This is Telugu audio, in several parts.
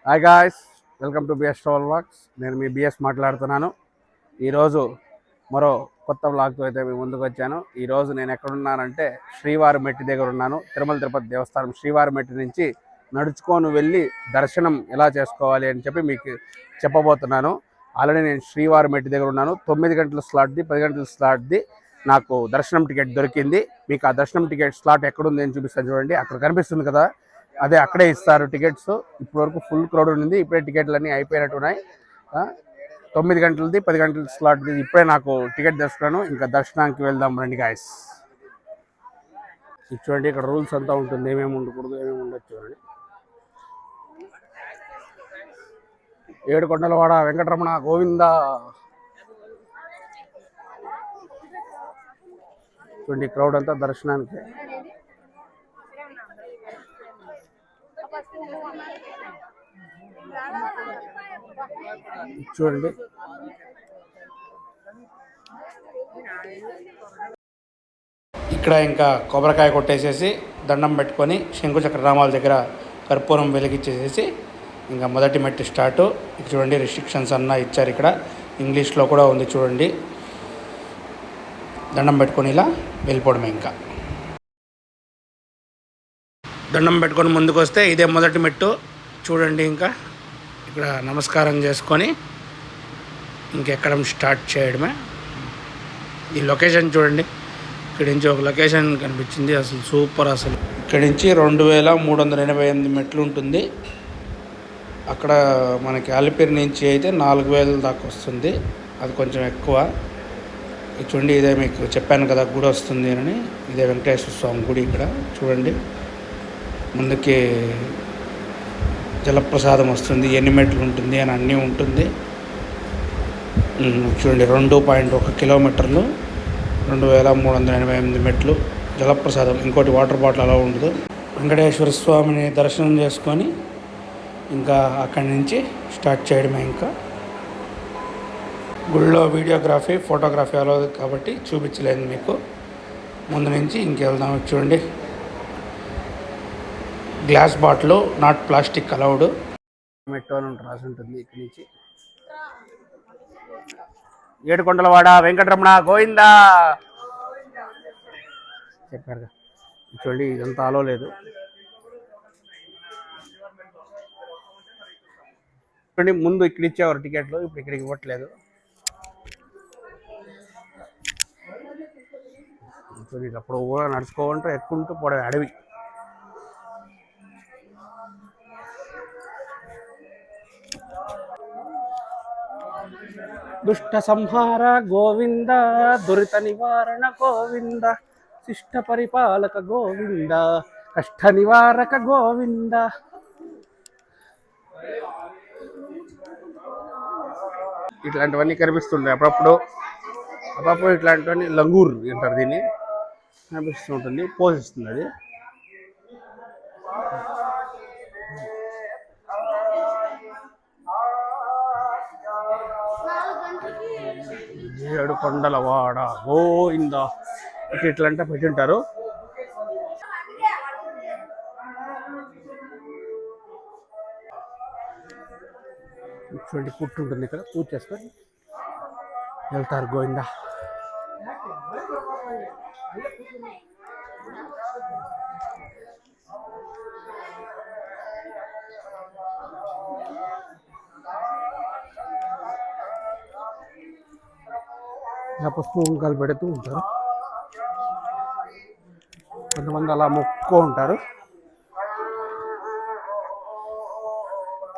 Hi guys, welcome to BS travel vlogs. నేను మీ బిఎస్ మాట్లాడుతున్నాను. ఈరోజు మరో కొత్త వ్లాగ్తో అయితే మీ ముందుకు వచ్చాను. ఈరోజు నేను ఎక్కడున్నానంటే శ్రీవారి మెట్టి దగ్గర ఉన్నాను. తిరుమల తిరుపతి దేవస్థానం శ్రీవారి మెట్టి నుంచి నడుచుకొని వెళ్ళి దర్శనం ఎలా చేసుకోవాలి అని చెప్పి మీకు చెప్పబోతున్నాను. ఆల్రెడీ నేను శ్రీవారి మెట్టి దగ్గర ఉన్నాను. 9 గంటల స్లాట్ది, 10 గంటల స్లాట్ది నాకు దర్శనం టికెట్ దొరికింది. మీకు ఆ దర్శనం టికెట్ స్లాట్ ఎక్కడుంది అని చూపిస్తాను చూడండి. అక్కడ కనిపిస్తుంది కదా, అదే అక్కడే ఇస్తారు టికెట్స్. ఇప్పటివరకు ఫుల్ క్రౌడ్ ఉంది. ఇప్పుడే టికెట్లు అన్నీ అయిపోయినట్టు ఉన్నాయి. 9 గంటలది, 10 గంటల స్లాట్ది ఇప్పుడే నాకు టికెట్ తెచ్చుకున్నాను. ఇంకా దర్శనానికి వెళ్దాం రండి గాయస్. చూడండి, ఇక్కడ రూల్స్ అంతా ఉంటుంది, ఏమేమి ఉండకూడదు, ఏమేమి ఉండొచ్చు చూడండి. ఏడుకొండలవాడ వెంకటరమణ గోవింద. చూడండి క్రౌడ్ అంతా దర్శనానికి. చూడండి, ఇక్కడ ఇంకా కొబ్బరికాయ కొట్టేసేసి దండం పెట్టుకొని శంకుచక్ర రామాల దగ్గర కర్పూరం వెలిగించేసేసి ఇంకా మొదటి మెట్టి స్టార్ట్. ఇక్కడ చూడండి, రిస్ట్రిక్షన్స్ అన్నా ఇచ్చారు. ఇక్కడ ఇంగ్లీష్లో కూడా ఉంది చూడండి. దండం పెట్టుకొని ఇలా వెళ్ళిపోవడమే. ఇంకా దండం పెట్టుకొని ముందుకు వస్తే ఇదే మొదటి మెట్టు చూడండి. ఇంకా ఇక్కడ నమస్కారం చేసుకొని ఇంకెక్కడం స్టార్ట్ చేయడమే. ఈ లొకేషన్ చూడండి, ఇక్కడి నుంచి ఒక లొకేషన్ కనిపించింది, అసలు సూపర్. అసలు ఇక్కడి నుంచి 2388 మెట్లు ఉంటుంది. అక్కడ మనకి అలిపిరి నుంచి అయితే 4000 దాకా వస్తుంది, అది కొంచెం ఎక్కువ. చూడండి, ఇదే మీకు చెప్పాను కదా గుడి వస్తుంది అని. ఇదే వెంకటేశ్వర స్వామి గుడి. ఇక్కడ చూడండి, ముందుకి జలప్రసాదం వస్తుంది, ఎన్ని మెట్లు ఉంటుంది అని అన్నీ ఉంటుంది. చూడండి, 2.1 కిలోమీటర్లు, 2388 మెట్లు, జలప్రసాదం. ఇంకోటి వాటర్ బాటిల్ అలా ఉండదు. వెంకటేశ్వర స్వామిని దర్శనం చేసుకొని ఇంకా అక్కడి నుంచి స్టార్ట్ చేయడమే. ఇంకా గుళ్ళో వీడియోగ్రఫీ, ఫోటోగ్రఫీ అలా కాబట్టి చూపించలేదు మీకు. ముందు నుంచి ఇంకెళ్దాం. చూడండి, glass bottle, not plastic allowed. Metro అని రాసి ఉంటుంది. ఇక్కడి నుంచి ఏడుకొండలవాడ వెంకటరమణ గోవిందా చెప్పారుగా. చూడండి, ఇదంతా అలో లేదు. చూడండి, ముందు ఇక్కడ ఇచ్చేవారు టికెట్లు, ఇప్పుడు ఇక్కడికి ఇవ్వట్లేదు. చూడండి, అప్పుడు కూడా నడుచుకోవాలంటే ఎక్కుంటూ పోవడం అడవి. దుష్ట సంహార గోవింద, దురిత నివారణ గోవింద, శిష్ట పరిపాలక గోవింద, కష్ట నివారక గోవింద. ఇట్లాంటివన్నీ కనిపిస్తుంటాయి అప్పుడప్పుడు. ఇట్లాంటివన్నీ లంగూర్ అంటారు దీన్ని. కనిపిస్తుంటుంది, పోషిస్తుంది అది. ఏడుకొండలవాడ గోవింద ఇట్లంటే పెట్టింటారు. చూడండి, పుట్టు ఉంటుంది ఇక్కడ, పూజ చేసుకొని వెళ్తారు గోవింద. పసుపు కుంకాలు పెడుతూ ఉంటారు. కొంతమంది అలా మొక్కుకో ఉంటారు.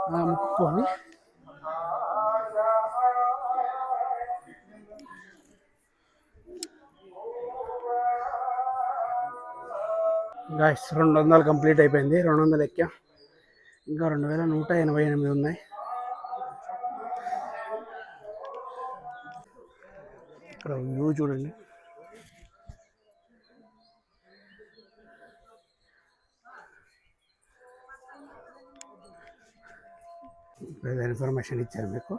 అలా మొక్కుకొని గాయస్ 200 కంప్లీట్ అయిపోయింది. 200 ఎక్కా. ఇంకా 2188 ఉన్నాయి. ఇక్కడ వ్యూ చూడండి. ఇన్ఫర్మేషన్ ఇచ్చారు మీకు,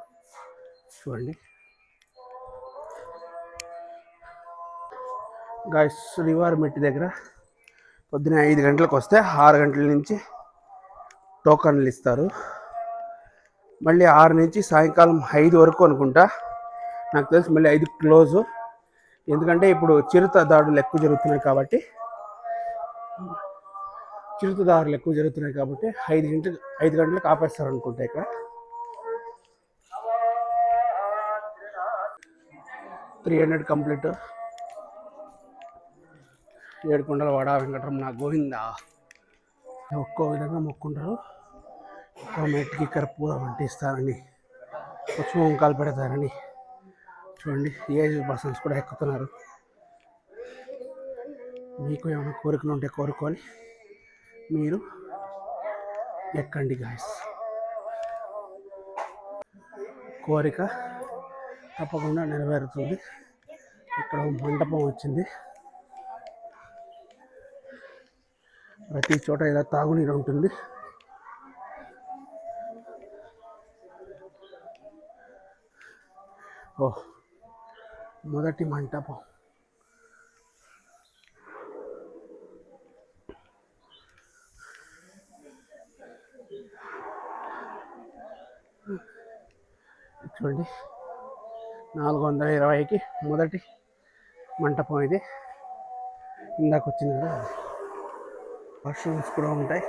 చూడండి. గాయస్, శ్రీవారి మెట్టి దగ్గర పొద్దున 5 గంటలకు వస్తే 6 గంటల నుంచి టోకన్లు ఇస్తారు. మళ్ళీ 6 నుంచి సాయంకాలం 5 వరకు అనుకుంటా, నాకు తెలిసి మళ్ళీ 5 క్లోజు. ఎందుకంటే ఇప్పుడు చిరుత దాడులు ఎక్కువ జరుగుతున్నాయి కాబట్టి 5 గంటలకు ఆపేస్తారు అనుకుంటా ఇక్కడ. 300 కంప్లీట్. ఏడుకొండల వాడ వెంకటరమణ గోవిందా. ఒక్కో విధంగా మొక్కుంటారు. ఒక్కో మెట్టికి కర్పూరం అంటిస్తారని, పసుపు వంకాలు పెడతారని. చూడండి, ఏజ్ పర్సన్స్ కూడా ఎక్కుతున్నారు. మీకు ఏమైనా కోరికలు ఉంటే కోరుకొని మీరు ఎక్కండి గాయస్. కోరిక తప్పకుండా నెరవేరుతుంది. ఇక్కడ మంటపం వచ్చింది. ప్రతి చోట ఇలా తాగునీరు ఉంటుంది. మొదటి మంటపం. చూడండి, 420కి మొదటి మంటపం ఇది. ఇందాక వచ్చింది కదా, వాష్రూమ్స్ కూడా ఉంటాయి.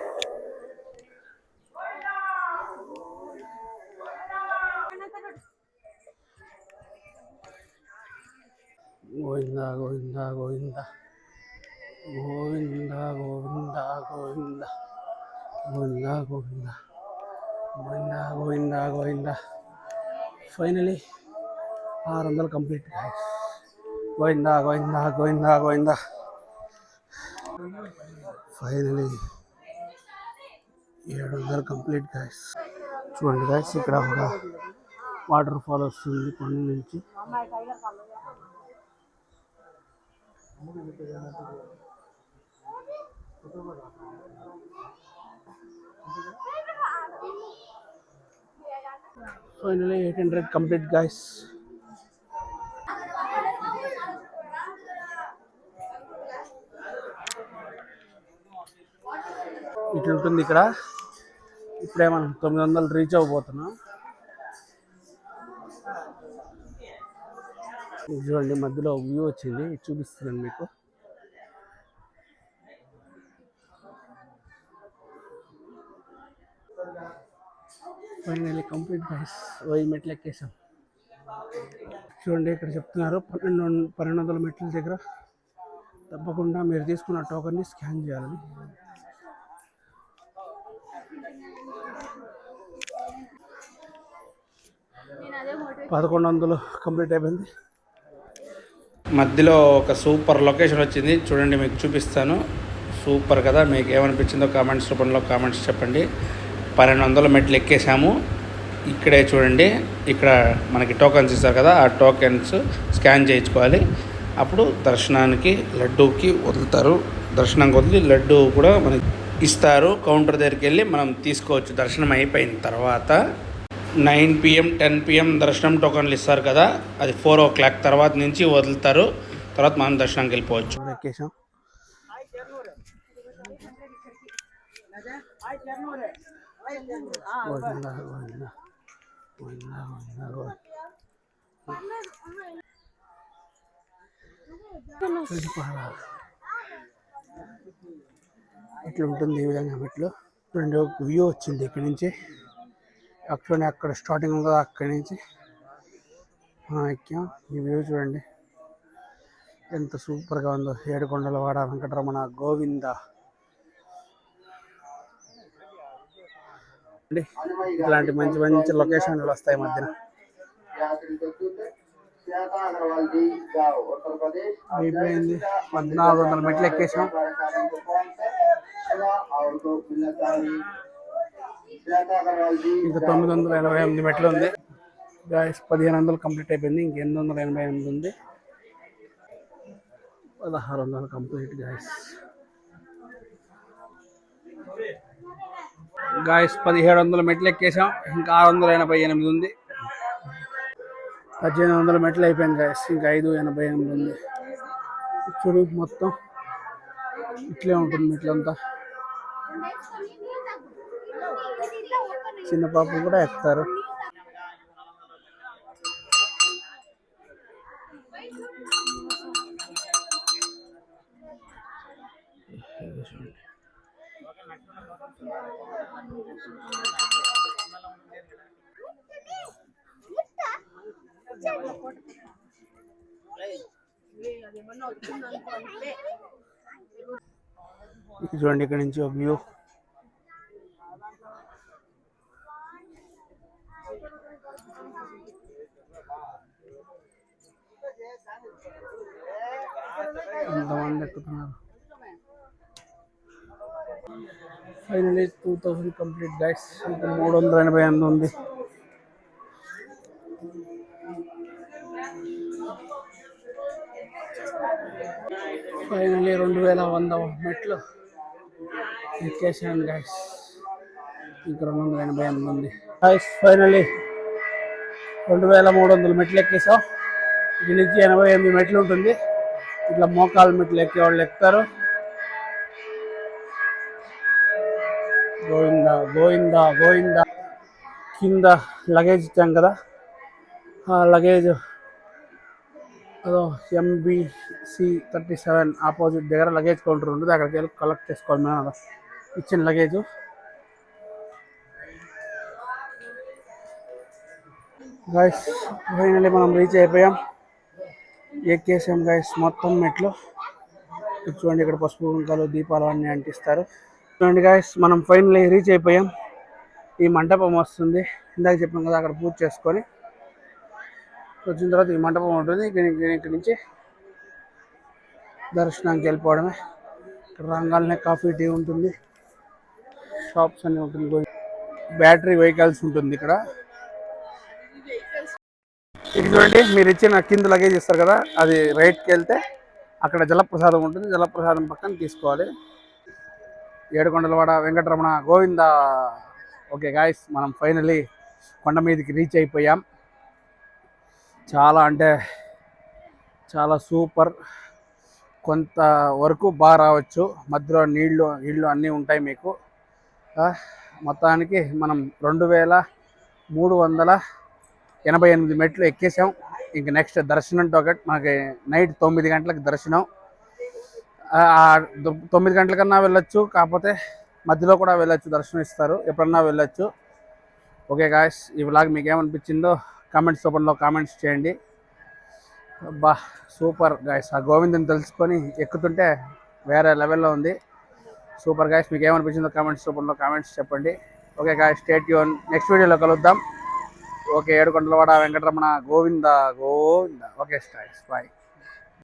Govinda Govinda Govinda Govinda Govinda Govinda Govinda Govinda Govinda Govinda Govinda. Finally 600 complete. Govinda Govinda Govinda Govinda. Finally 700 complete guys. చూడండి గాయస్, ఇక్కడ ఒక వాటర్ ఫాల్ వస్తుంది కొండ నుంచి. Finally 800 complete guys. ఇట్లా ఉంటుంది ఇక్కడ. ఇప్పుడే మనం 900 రీచ్ అవ్వబోతున్నాం. చూడండి, మధ్యలో వ్యూ వచ్చింది, చూపిస్తున్నాను మీకు. Finally complete guys. 1000 మెట్లు ఎక్కేసాం. చూడండి, ఇక్కడ చెప్తున్నారు 1200 మెట్ల దగ్గర తప్పకుండా మీరు తీసుకున్న టోకన్ని స్కాన్ చేయాలని. పదకొండు 1100 కంప్లీట్ అయిపోయింది. మధ్యలో ఒక సూపర్ లొకేషన్ వచ్చింది, చూడండి మీకు చూపిస్తాను. సూపర్ కదా, మీకు ఏమనిపించిందో కామెంట్స్ రూపంలో కామెంట్స్ చెప్పండి. 1200 మెట్లు ఎక్కేసాము. ఇక్కడే చూడండి, ఇక్కడ మనకి టోకన్స్ ఇస్తారు కదా, ఆ టోకెన్స్ స్కాన్ చేయించుకోవాలి. అప్పుడు దర్శనానికి లడ్డూకి వదులుతారు. దర్శనానికి వదిలి లడ్డు కూడా మనకి ఇస్తారు. కౌంటర్ దగ్గరికి వెళ్ళి మనం తీసుకోవచ్చు. దర్శనం అయిపోయిన తర్వాత 9 PM 10 PM దర్శనం టోకన్లు ఇస్తారు కదా, అది 4 o'clock తర్వాత నుంచి వదులుతారు. తర్వాత మనం దర్శనానికి వెళ్ళిపోవచ్చు. ఎక్కేసాం. ఇట్లా ఉంటుంది ఈ విధంగా మెట్లు. రెండు వ్యూ వచ్చింది ఇక్కడి నుంచి. యాక్చువల్లీ అక్కడ స్టార్టింగ్ ఉంది కదా, అక్కడి నుంచి ఎక్కాం. ఈ వ్యూ చూడండి ఎంత సూపర్గా ఉందో. ఏడుకొండల వాడ వెంకటరమణ గోవింద. ఇట్లాంటి మంచి మంచి లొకేషన్లు వస్తాయి మధ్యన. అయిపోయింది, 1400 మెట్లు ఎక్కేసాం. ఇంకా 988 మెట్లు ఉంది గాయస్. 1500 కంప్లీట్ అయిపోయింది. ఇంక 888 ఉంది. 1600 కంప్లీట్ గాయస్. 1700 మెట్లు ఎక్కేసాం. ఇంకా 688 ఉంది. 1800 మెట్లు అయిపోయింది గాయస్. ఇంకా 588 ఉంది. చూడు మొత్తం ఇట్లే ఉంటుంది మెట్లంతా. చిన్న పాపలు కూడా ఎక్కుతారు. చూడండి ఇక్కడ నుంచి ఒక వ్యూ. ఎంతమంది ఎక్కుతున్నారు. Finally 2000 complete guys. ఇంకా 388 ఉంది. ఫైనలీ 2100 మెట్లు ఎక్కేసాను గైస్. ఇంకా 288 ఉంది గైస్. ఫైనలీ 2300 మెట్లు ఎక్కేసాం. ఇది నుంచి 88 మెట్లు ఉంటుంది. ఇట్లా మోకాలు మెట్లు ఎక్కే వాళ్ళు ఎక్కుతారు. గోవిందా గోవిందా గోవిందా. కింద లగేజ్ ఇచ్చాం కదా, ఆ లగేజ్ అదో MBC37 ఆపోజిట్ దగ్గర లగేజ్ కౌంటర్ ఉంటుంది. అక్కడికి వెళ్ళి కలెక్ట్ చేసుకోవాలి మేము ఇచ్చిన లగేజ్. గైస్ ఫైనల్లీ మనం రీచ్ అయిపోయాం, ఎక్కేసాం గైస్ మొత్తం మెట్లు. చూడండి ఇక్కడ పసుపు కుంకాలు దీపాలు అన్నీ అంటిస్తారు. చూడండి గైస్ మనం ఫైనల్లీ రీచ్ అయిపోయాం. ఈ మంటపం వస్తుంది, ఇందాక చెప్పాం కదా అక్కడ పూజ చేసుకొని వచ్చిన తర్వాత ఈ మంటపం ఉంటుంది. ఇక్కడి నుంచి దర్శనానికి వెళ్ళిపోవడమే. ఇక్కడ రంగాలనే కాఫీ టీ ఉంటుంది, షాప్స్ అన్నీ ఉంటుంది. బ్యాటరీ వెహికల్స్ ఉంటుంది ఇక్కడ. ఇది చూడండి, మీరు ఇచ్చిన కింద లగేజ్ ఇస్తారు కదా, అది రైట్కి వెళ్తే అక్కడ జలప్రసాదం ఉంటుంది. జలప్రసాదం పక్కన తీసుకోవాలి. ఏడుకొండలవాడ వెంకటరమణ గోవింద. ఓకే గాయస్, మనం ఫైనలీ కొండ మీదకి రీచ్ అయిపోయాం. చాలా అంటే చాలా సూపర్. కొంతవరకు బాగా రావచ్చు, మధ్యలో నీళ్ళు అన్నీ ఉంటాయి మీకు. మొత్తానికి మనం 2388 మెట్లు ఎక్కేసాం. ఇంక నెక్స్ట్ దర్శనం టోకెట్ మనకి నైట్ 9 గంటలకు దర్శనం. 9 గంటల కన్నా వెళ్ళొచ్చు, కాకపోతే మధ్యలో కూడా వెళ్ళొచ్చు, దర్శనం ఇస్తారు, ఎప్పుడన్నా వెళ్ళొచ్చు. ఓకే గాయస్, ఈ వ్లాగ్ మీకు ఏమనిపించిందో కామెంట్స్ రూపంలో కామెంట్స్ చేయండి. బా సూపర్ గాయస్, ఆ గోవిందని తెలుసుకొని ఎక్కుతుంటే వేరే లెవెల్లో ఉంది. సూపర్ గాయస్, మీకు ఏమనిపించిందో కామెంట్స్ రూపంలో కామెంట్స్ చెప్పండి. Okay guys, stay tune. Next వీడియోలో కలుద్దాం. ఓకే, ఏడుకొండలవాడ Venkataramana Govinda Govinda. Okay guys, bye.